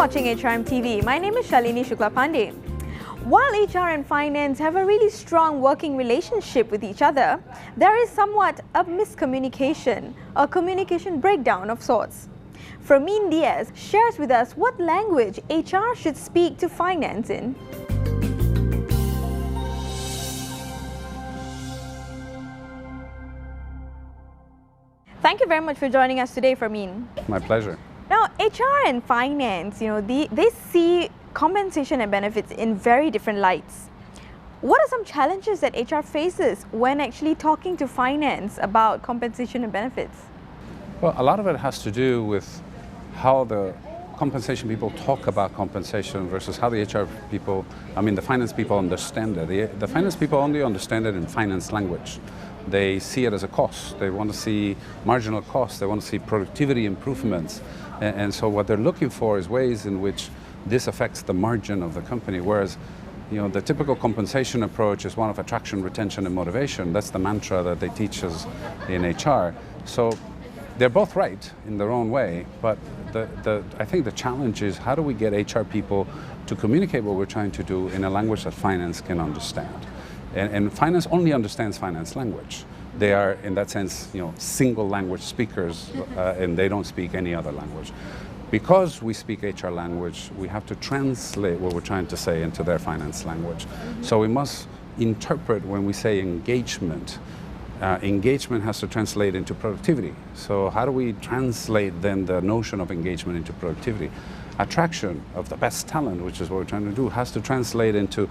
watching HRM TV. My name is Shalini Shukla Pandey. While HR and finance have a really strong working relationship with each other, there is somewhat a miscommunication, a communication breakdown of sorts. Fermin Diaz shares with us what language HR should speak to finance in. Thank you very much for joining us today, Fermin. My pleasure. Now, HR and finance, they see compensation and benefits in very different lights. What are some challenges that HR faces when actually talking to finance about compensation and benefits? Well, a lot of it has to do with how the compensation people talk about compensation versus how the HR people, the finance people understand it. The finance people only understand it in finance language. They see it as a cost. They want to see marginal costs. They want to see productivity improvements. And so what they're looking for is ways in which this affects the margin of the company, whereas the typical compensation approach is one of attraction, retention, and motivation. That's the mantra that they teach us in HR. So they're both right in their own way, but I think the challenge is how do we get HR people to communicate what we're trying to do in a language that finance can understand. And finance only understands finance language. They are, in that sense, single language speakers, and they don't speak any other language. Because we speak HR language, we have to translate what we're trying to say into their finance language. So we must interpret when we say engagement. Engagement has to translate into productivity. So how do we translate then the notion of engagement into productivity? Attraction of the best talent, which is what we're trying to do, has to translate into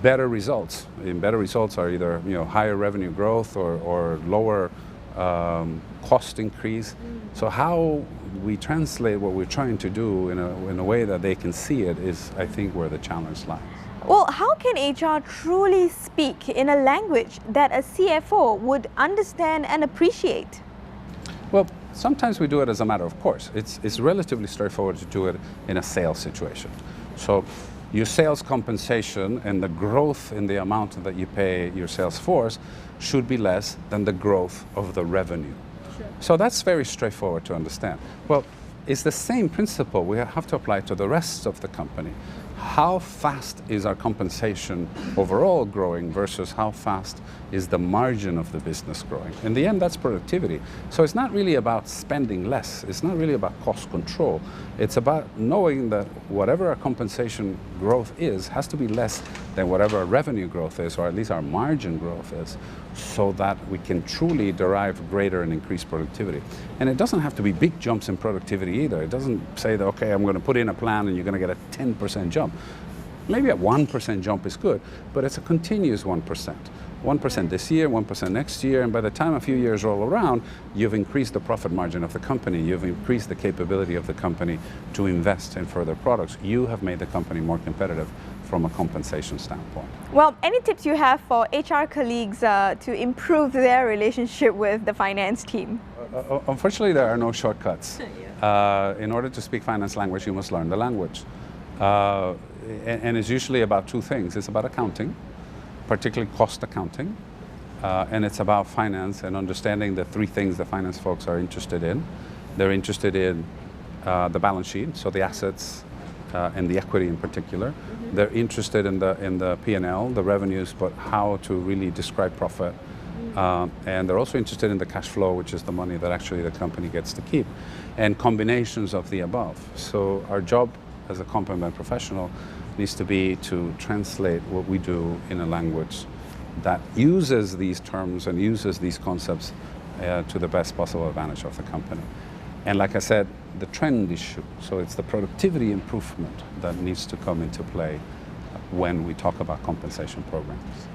better results. And better results are either higher revenue growth or lower cost increase. So how we translate what we're trying to do in a way that they can see it is, I think, where the challenge lies. Well, how can HR truly speak in a language that a CFO would understand and appreciate? Well, sometimes we do it as a matter of course. It's relatively straightforward to do it in a sales situation. So your sales compensation and the growth in the amount that you pay your sales force should be less than the growth of the revenue. Sure. So that's very straightforward to understand. Well, it's the same principle we have to apply to the rest of the company. How fast is our compensation overall growing versus how fast is the margin of the business growing? In the end, that's productivity. So it's not really about spending less. It's not really about cost control. It's about knowing that whatever our compensation growth is has to be less than whatever our revenue growth is, or at least our margin growth is, so that we can truly derive greater and increased productivity. And it doesn't have to be big jumps in productivity either. It doesn't say that, okay, I'm going to put in a plan and you're going to get a 10% jump. Maybe a 1% jump is good, but it's a continuous 1%. 1% this year, 1% next year, and by the time a few years roll around, you've increased the profit margin of the company, you've increased the capability of the company to invest in further products. You have made the company more competitive from a compensation standpoint. Well, any tips you have for HR colleagues to improve their relationship with the finance team? Unfortunately, there are no shortcuts. In order to speak finance language, you must learn the language. And it's usually about two things. It's about accounting, particularly cost accounting, and it's about finance and understanding the three things the finance folks are interested in. They're interested in the balance sheet, so the assets and the equity in particular. They're interested in the P&L, the revenues, but how to really describe profit. And they're also interested in the cash flow, which is the money that actually the company gets to keep, and combinations of the above. So our job as a complement professional needs to be to translate what we do in a language that uses these terms and uses these concepts to the best possible advantage of the company. And like I said, the trend issue, so it's the productivity improvement that needs to come into play when we talk about compensation programs.